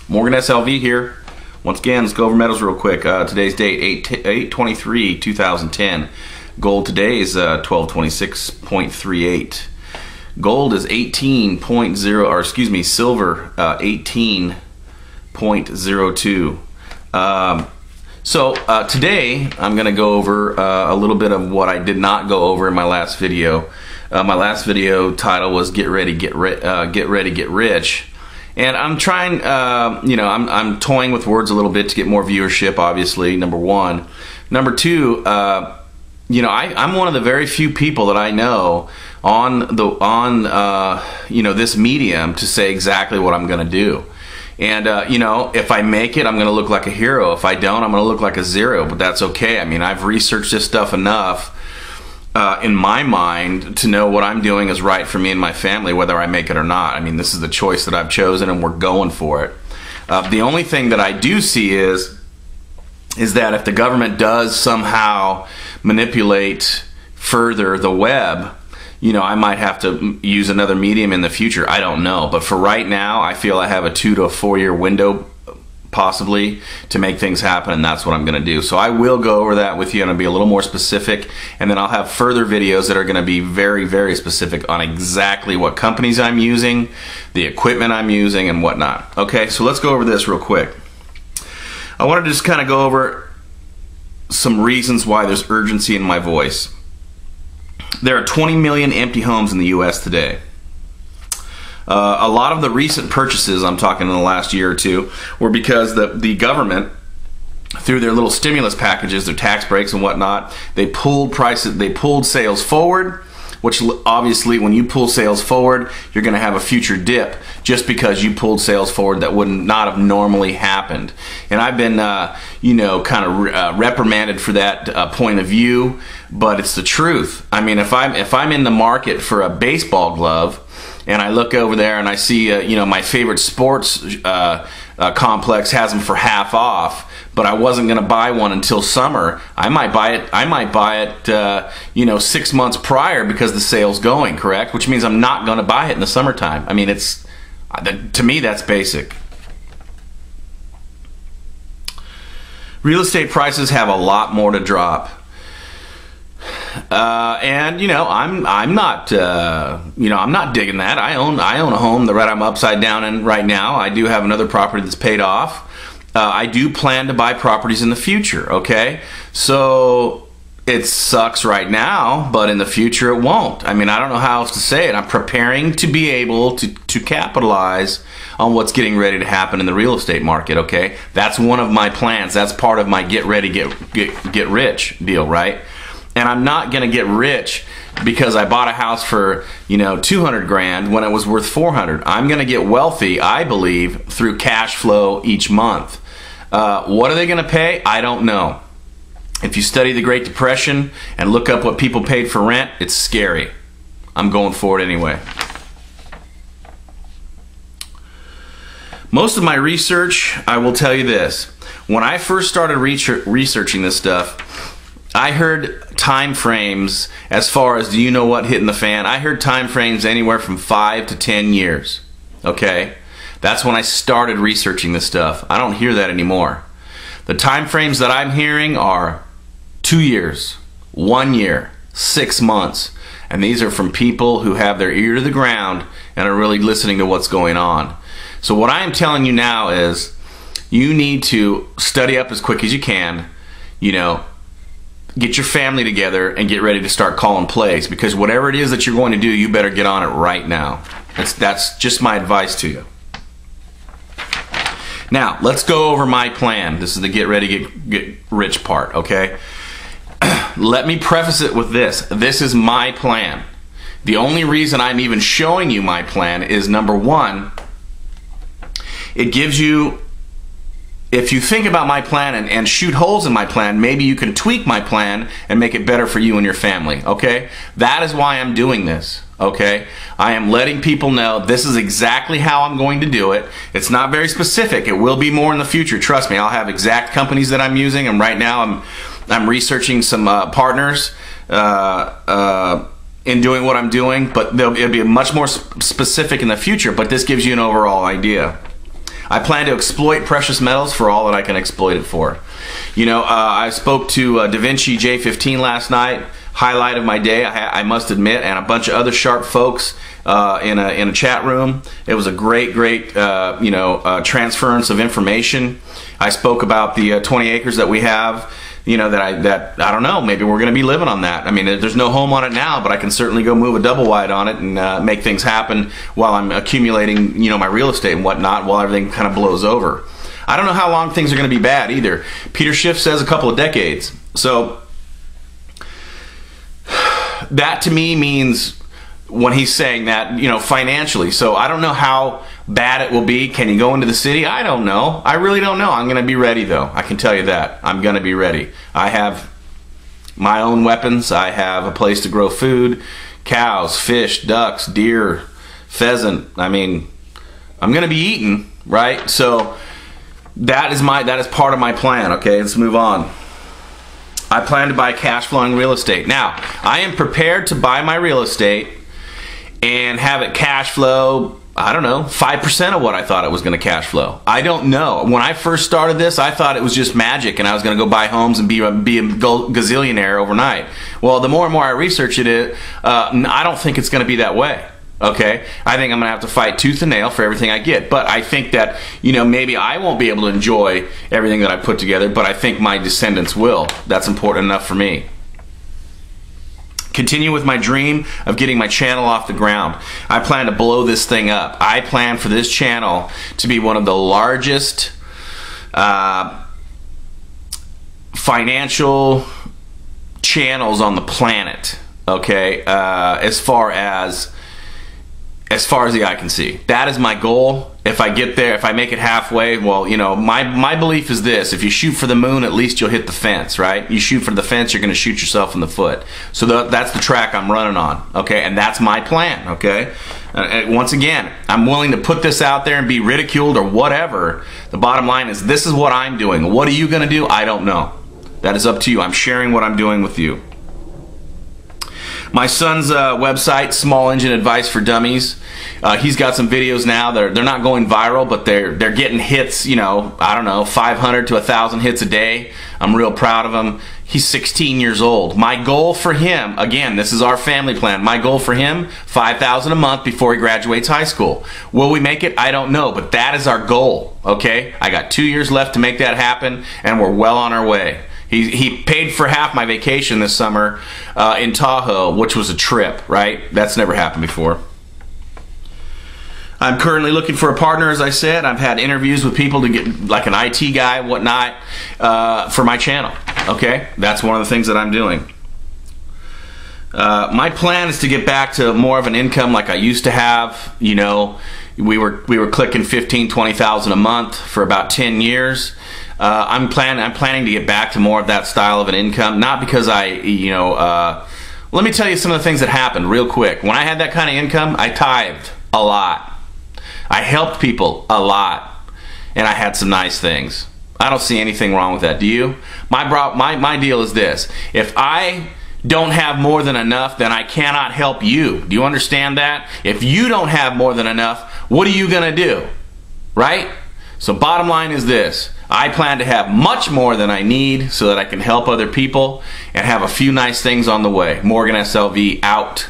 Morgan SLV here. Once again, let's go over metals real quick. Today's date, 8/23/2010. Gold today is 1226.38. Gold is 18.0, or excuse me, silver 18.02. Today I'm going to go over a little bit of what I did not go over in my last video. My last video title was "Get Ready, Get Rich," and I'm trying, I'm toying with words a little bit to get more viewership. Obviously, number one. Number two, I'm one of the very few people that I know on this medium to say exactly what I'm going to do. And if I make it, I'm going to look like a hero. If I don't, I'm going to look like a zero. But that's okay. I mean, I've researched this stuff enough in my mind to know what I'm doing is right for me and my family, whether I make it or not. I mean, this is the choice that I've chosen, and we're going for it. The only thing that I do see is that if the government does somehow manipulate further the web, I might have to use another medium in the future. I don't know. But for right now, I feel I have a 2 to 4 year window possibly to make things happen, and that's what I'm going to do. So I will go over that with you, and I'll be a little more specific, and then I'll have further videos that are going to be very, very specific on exactly what companies I'm using, the equipment I'm using, and whatnot. Okay, so let's go over this real quick. I want to just kind of go over some reasons why there's urgency in my voice. There are 20 million empty homes in the US today. A lot of the recent purchases, I'm talking in the last year or two, were because the government, through their little stimulus packages, their tax breaks and whatnot, they pulled prices, they pulled sales forward, which obviously when you pull sales forward, you're going to have a future dip just because you pulled sales forward that would not have normally happened. And I've been, kind of reprimanded for that point of view, but it's the truth. I mean, if I'm in the market for a baseball glove, and I look over there and I see, my favorite sports complex has them for half off, but I wasn't going to buy one until summer. I might buy it 6 months prior because the sale's going, correct? Which means I'm not going to buy it in the summertime. I mean, to me, that's basic. Real estate prices have a lot more to drop. I'm not digging that. I own a home that I'm upside down in right now. I do have another property that's paid off. I do plan to buy properties in the future. Okay, so it sucks right now, but in the future it won't. I mean, I don't know how else to say it. I'm preparing to be able to capitalize on what's getting ready to happen in the real estate market. Okay, that's one of my plans. That's part of my get ready, get rich deal, right? And I'm not going to get rich because I bought a house for, 200 grand when it was worth 400. I'm going to get wealthy, I believe, through cash flow each month. What are they going to pay? I don't know. If you study the Great Depression and look up what people paid for rent, it's scary. I'm going for it anyway. Most of my research, I will tell you this. When I first started researching this stuff, I heard time frames as far as, do you know what hitting the fan? I heard time frames anywhere from 5 to 10 years. Okay? That's when I started researching this stuff. I don't hear that anymore. The time frames that I'm hearing are 2 years, 1 year, 6 months. And these are from people who have their ear to the ground and are really listening to what's going on. So what I am telling you now is you need to study up as quick as you can, get your family together and get ready to start calling plays, because whatever it is that you're going to do, you better get on it right now. That's just my advice to you. Now, let's go over my plan. This is the get ready, get rich part, okay? Let me preface it with this. This is my plan. The only reason I'm even showing you my plan is, number one, it gives you, if you think about my plan and shoot holes in my plan, maybe you can tweak my plan and make it better for you and your family, okay? That is why I'm doing this, okay? I am letting people know this is exactly how I'm going to do it. It's not very specific. It will be more in the future. Trust me, I'll have exact companies that I'm using, and right now I'm researching some partners in doing what I'm doing, but it'll be much more specific in the future, but this gives you an overall idea. I plan to exploit precious metals for all that I can exploit it for. You know, I spoke to DaVinci J15 last night, highlight of my day, I must admit, and a bunch of other sharp folks in a chat room. It was a great transference of information. I spoke about the 20 acres that we have. You know, that I don't know, maybe we're going to be living on that. I mean, there's no home on it now, but I can certainly go move a double wide on it and make things happen while I'm accumulating, you know, my real estate and whatnot, while everything kind of blows over. I don't know how long things are going to be bad either. Peter Schiff says a couple of decades. So that to me means, when he's saying that, you know, financially. So I don't know how bad it will be. Can you go into the city? I don't know. I really don't know. I'm going to be ready, though. I can tell you that. I'm going to be ready. I have my own weapons. I have a place to grow food, cows, fish, ducks, deer, pheasant. I mean, I'm going to be eating, right? So that is part of my plan. Okay, let's move on. I plan to buy cash flowing real estate. Now, I am prepared to buy my real estate and have it cash flow, I don't know, 5% of what I thought it was going to cash flow. I don't know. When I first started this, I thought it was just magic and I was going to go buy homes and be a gazillionaire overnight. Well, the more and more I research it, I don't think it's going to be that way. Okay, I think I'm going to have to fight tooth and nail for everything I get. But I think that, you know, maybe I won't be able to enjoy everything that I put together, but I think my descendants will. That's important enough for me. Continue with my dream of getting my channel off the ground. I plan to blow this thing up. I plan for this channel to be one of the largest financial channels on the planet. Okay, as far as the eye can see. That is my goal. If I get there, if I make it halfway, well, you know, my belief is this: if you shoot for the moon, at least you'll hit the fence, right? You shoot for the fence, you're going to shoot yourself in the foot. So that's the track I'm running on, okay? And that's my plan, okay? Once again, I'm willing to put this out there and be ridiculed or whatever. The bottom line is, this is what I'm doing. What are you going to do? I don't know. That is up to you. I'm sharing what I'm doing with you. My son's website, Small Engine Advice for Dummies. He's got some videos now. They're not going viral, but they're getting hits. You know, I don't know, 500 to 1,000 hits a day. I'm real proud of him. He's 16 years old. My goal for him, again, this is our family plan. My goal for him, $5,000 a month before he graduates high school. Will we make it? I don't know, but that is our goal. Okay, I got 2 years left to make that happen, and we're well on our way. He paid for half my vacation this summer in Tahoe, which was a trip, right? That's never happened before. I'm currently looking for a partner, as I said. I've had interviews with people to get, like an IT guy, whatnot, for my channel. Okay? That's one of the things that I'm doing. My plan is to get back to more of an income like I used to have. You know, we were clicking $15,000, $20,000 a month for about 10 years. I'm planning to get back to more of that style of an income, not because let me tell you some of the things that happened real quick. When I had that kind of income, I tithed a lot. I helped people a lot, and I had some nice things. I don't see anything wrong with that. Do you? My deal is this: if I don't have more than enough, then I cannot help you. Do you understand that? If you don't have more than enough, what are you gonna do? Right? So bottom line is this: I plan to have much more than I need so that I can help other people and have a few nice things on the way. Morgan SLV out.